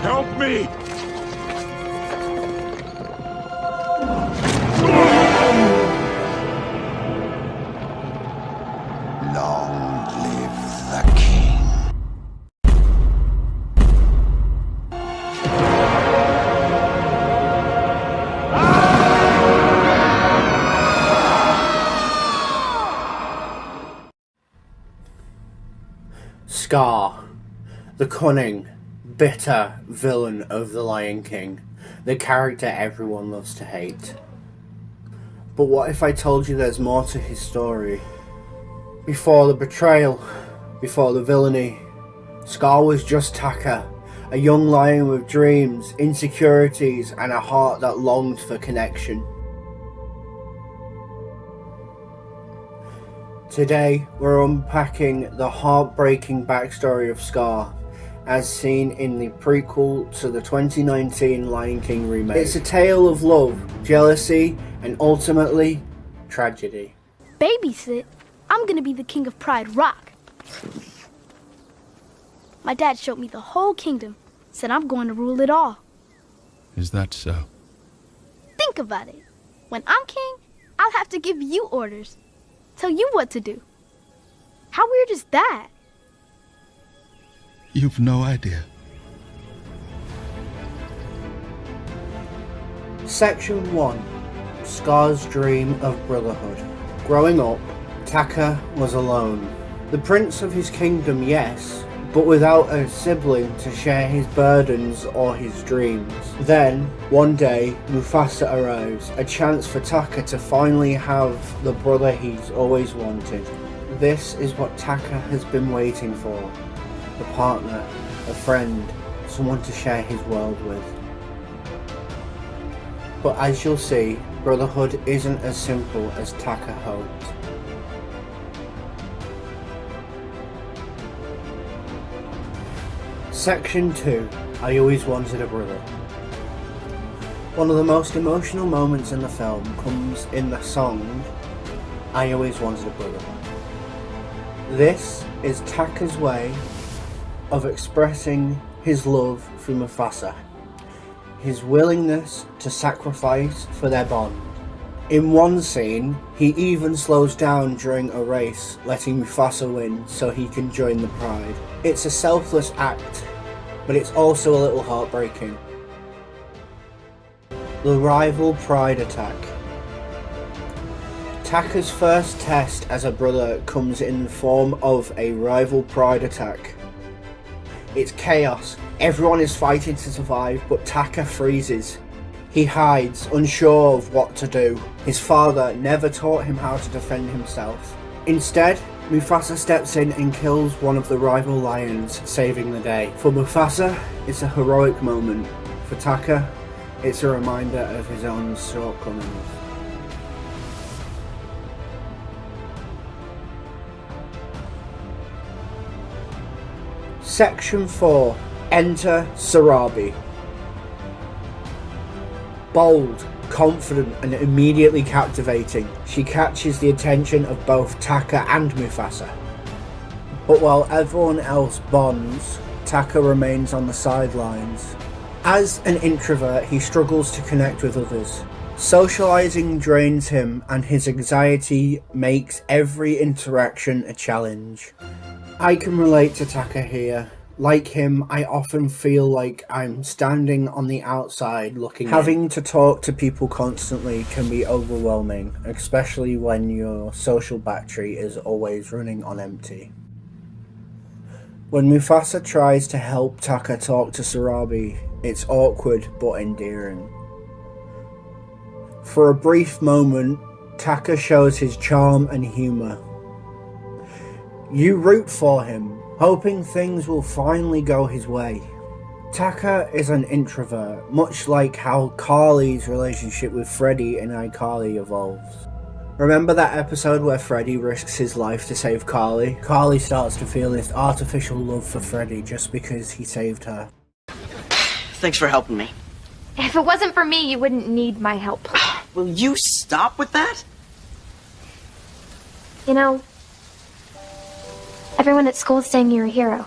Help me! Long live the king. Scar, the cunning, bitter villain of The Lion King, the character everyone loves to hate. But what if I told you there's more to his story? Before the betrayal, before the villainy, Scar was just Taka, a young lion with dreams, insecurities, and a heart that longed for connection. Today, we're unpacking the heartbreaking backstory of Scar, as seen in the prequel to the 2019 Lion King remake. It's a tale of love, jealousy, and ultimately, tragedy. Babysit? I'm gonna be the king of Pride Rock. My dad showed me the whole kingdom, said I'm going to rule it all. Is that so? Think about it. When I'm king, I'll have to give you orders. Tell you what to do. How weird is that? You've no idea. Section 1. Scar's dream of brotherhood. Growing up, Taka was alone. The prince of his kingdom, yes, but without a sibling to share his burdens or his dreams. Then, one day, Mufasa arrives, a chance for Taka to finally have the brother he's always wanted. This is what Taka has been waiting for. A partner, a friend, someone to share his world with. But as you'll see, brotherhood isn't as simple as Taka hoped. Section 2. I Always Wanted a Brother. One of the most emotional moments in the film comes in the song I Always Wanted a Brother. This is Taka's way of expressing his love for Mufasa, his willingness to sacrifice for their bond. In one scene, he even slows down during a race, letting Mufasa win so he can join the pride. It's a selfless act, but it's also a little heartbreaking. The rival pride attack. Taka's first test as a brother comes in the form of a rival pride attack. It's chaos. Everyone is fighting to survive, but Taka freezes. He hides, unsure of what to do. His father never taught him how to defend himself. Instead, Mufasa steps in and kills one of the rival lions, saving the day. For Mufasa, it's a heroic moment. For Taka, it's a reminder of his own shortcomings. Section 4. Enter Sarabi. Bold, confident and immediately captivating, she catches the attention of both Taka and Mufasa. But while everyone else bonds, Taka remains on the sidelines. As an introvert, he struggles to connect with others. Socializing drains him and his anxiety makes every interaction a challenge. I can relate to Taka here. Like him, I often feel like I'm standing on the outside looking in. Having to talk to people constantly can be overwhelming, especially when your social battery is always running on empty. When Mufasa tries to help Taka talk to Sarabi, it's awkward but endearing. For a brief moment, Taka shows his charm and humour. You root for him, hoping things will finally go his way. Taka is an introvert, much like how Carly's relationship with Freddy in iCarly evolves. Remember that episode where Freddy risks his life to save Carly? Carly starts to feel this artificial love for Freddy just because he saved her. Thanks for helping me. If it wasn't for me, you wouldn't need my help. Will you stop with that? You know, everyone at school is saying you're a hero.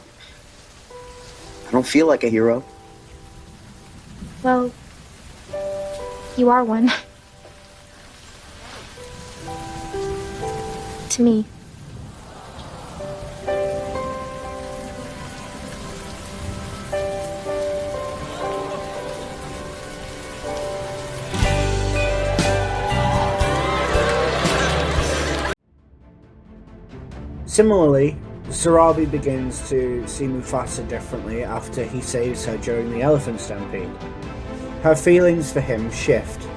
I don't feel like a hero. Well, you are one. To me. Similarly, Sarabi begins to see Mufasa differently after he saves her during the elephant stampede. Her feelings for him shift,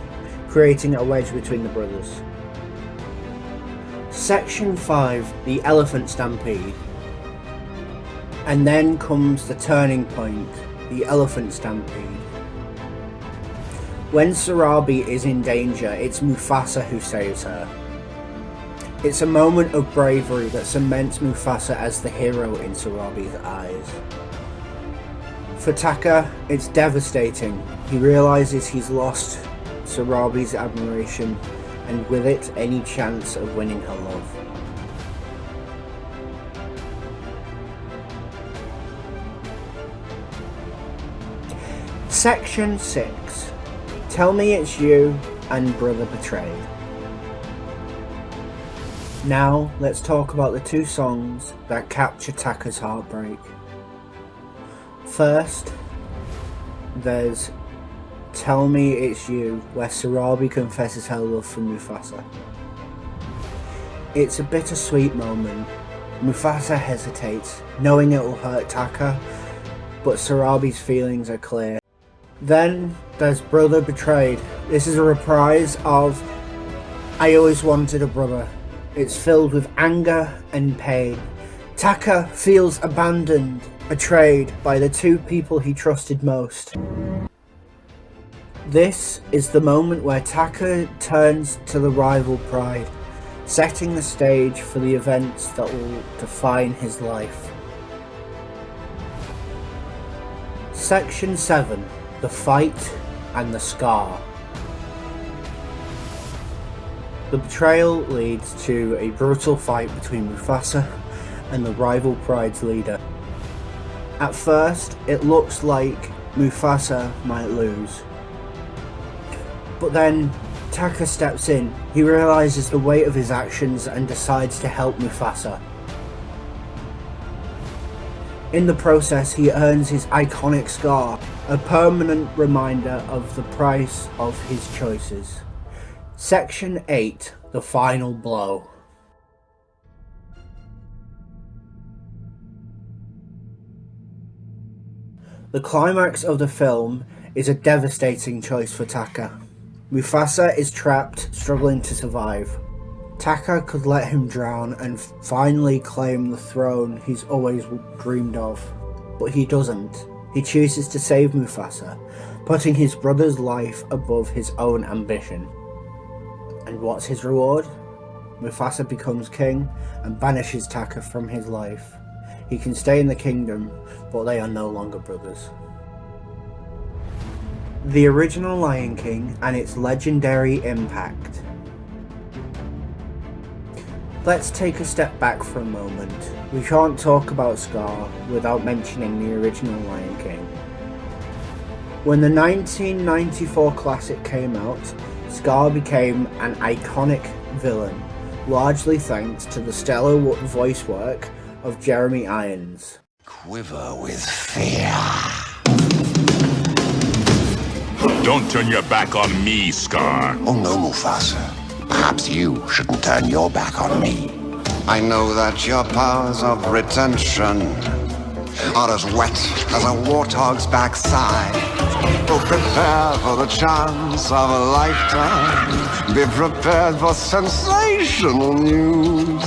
creating a wedge between the brothers. Section 5, the elephant stampede. And then comes the turning point, the elephant stampede. When Sarabi is in danger, it's Mufasa who saves her. It's a moment of bravery that cements Mufasa as the hero in Sarabi's eyes. For Taka, it's devastating. He realises he's lost Sarabi's admiration, and with it, any chance of winning her love. Section 6. Tell Me It's You and Brother Betrayed. Now, let's talk about the two songs that capture Taka's heartbreak. First, there's Tell Me It's You, where Sarabi confesses her love for Mufasa. It's a bittersweet moment. Mufasa hesitates, knowing it will hurt Taka, but Sarabi's feelings are clear. Then there's Brother Betrayed. This is a reprise of I Always Wanted a Brother. It's filled with anger and pain. Taka feels abandoned, betrayed by the two people he trusted most. This is the moment where Taka turns to the rival pride, setting the stage for the events that will define his life. Section 7. The Fight and the Scar. The betrayal leads to a brutal fight between Mufasa and the rival pride's leader. At first, it looks like Mufasa might lose. But then, Taka steps in. He realises the weight of his actions and decides to help Mufasa. In the process, he earns his iconic scar, a permanent reminder of the price of his choices. Section 8. The Final Blow. The climax of the film is a devastating choice for Taka. Mufasa is trapped, struggling to survive. Taka could let him drown and finally claim the throne he's always dreamed of, but he doesn't. He chooses to save Mufasa, putting his brother's life above his own ambition. And what's his reward? Mufasa becomes king and banishes Taka from his life. He can stay in the kingdom, but they are no longer brothers. The original Lion King and its legendary impact. Let's take a step back for a moment. We can't talk about Scar without mentioning the original Lion King. When the 1994 classic came out, Scar became an iconic villain, largely thanks to the stellar voice work of Jeremy Irons. Quiver with fear. Don't turn your back on me, Scar. Oh no, Mufasa. Perhaps you shouldn't turn your back on me. I know that your powers of retention are as wet as a warthog's backside. Oh, prepare for the chance of a lifetime. Be prepared for sensational news.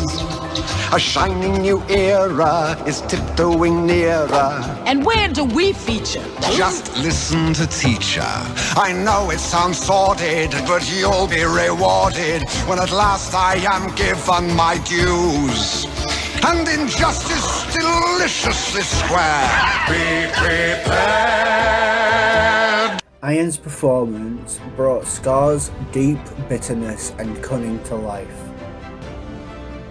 A shining new era is tiptoeing nearer. And where do we feature? Just listen to teacher. I know it sounds sordid, but you'll be rewarded when at last I am given my dues. And injustice deliciously square. Be prepared. Irons' performance brought Scar's deep bitterness and cunning to life,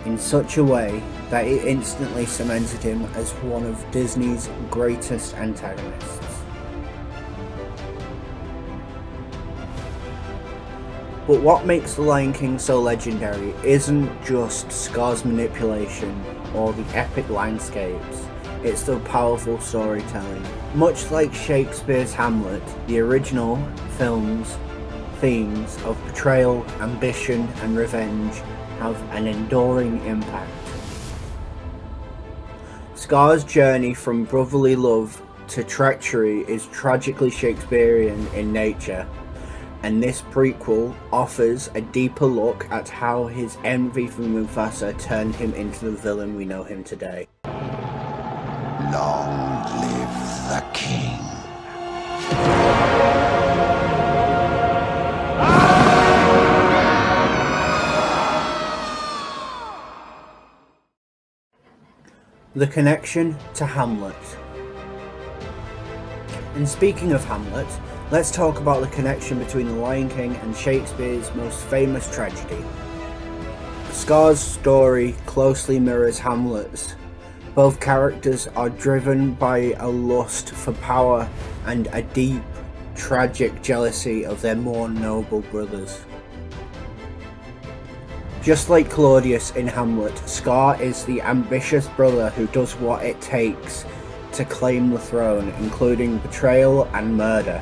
in such a way that it instantly cemented him as one of Disney's greatest antagonists. But what makes The Lion King so legendary isn't just Scar's manipulation or the epic landscapes, it's the powerful storytelling. Much like Shakespeare's Hamlet, the original film's themes of betrayal, ambition and revenge have an enduring impact. Scar's journey from brotherly love to treachery is tragically Shakespearean in nature, and this prequel offers a deeper look at how his envy for Mufasa turned him into the villain we know him today. Long live the king. The connection to Hamlet. And speaking of Hamlet, let's talk about the connection between The Lion King and Shakespeare's most famous tragedy. Scar's story closely mirrors Hamlet's. Both characters are driven by a lust for power and a deep, tragic jealousy of their more noble brothers. Just like Claudius in Hamlet, Scar is the ambitious brother who does what it takes to claim the throne, including betrayal and murder.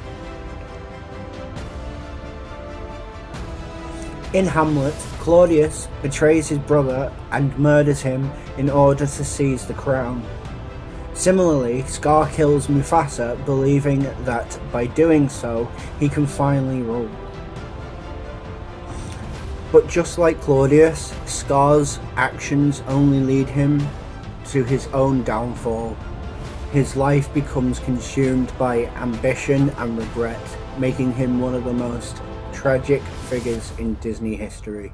In Hamlet, Claudius betrays his brother and murders him in order to seize the crown. Similarly, Scar kills Mufasa, believing that by doing so, he can finally rule. But just like Claudius, Scar's actions only lead him to his own downfall. His life becomes consumed by ambition and regret, making him one of the most tragic figures in Disney history.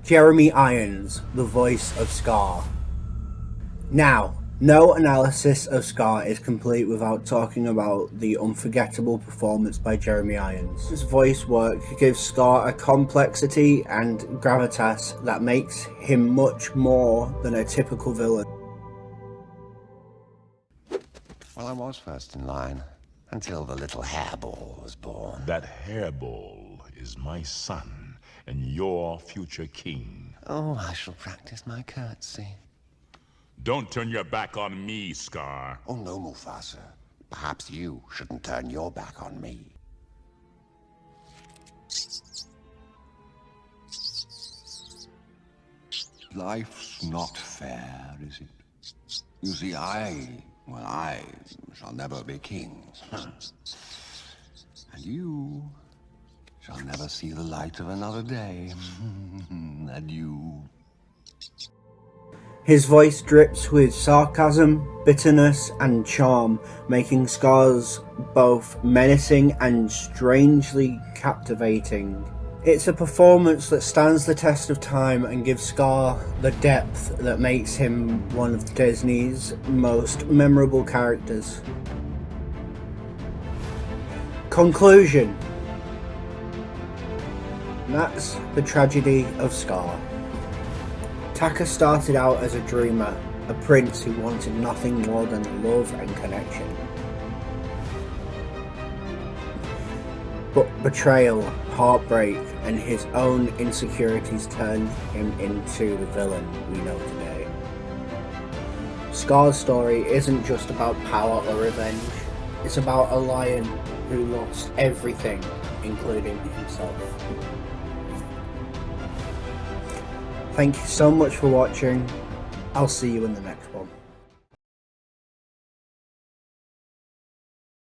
Jeremy Irons, the voice of Scar. Now, no analysis of Scar is complete without talking about the unforgettable performance by Jeremy Irons. His voice work gives Scar a complexity and gravitas that makes him much more than a typical villain. Well, I was first in line, until the little hairball was born. That hairball is my son and your future king. Oh, I shall practice my curtsy. Don't turn your back on me, Scar. Oh no, Mufasa. Perhaps you shouldn't turn your back on me. Life's not fair, is it? You see, I shall never be king. And you shall never see the light of another day. And you... His voice drips with sarcasm, bitterness, and charm, making Scar's both menacing and strangely captivating. It's a performance that stands the test of time and gives Scar the depth that makes him one of Disney's most memorable characters. Conclusion. That's the tragedy of Scar. Taka started out as a dreamer, a prince who wanted nothing more than love and connection. But betrayal, heartbreak, and his own insecurities turned him into the villain we know today. Scar's story isn't just about power or revenge, it's about a lion who lost everything, including himself. Thank you so much for watching. I'll see you in the next one.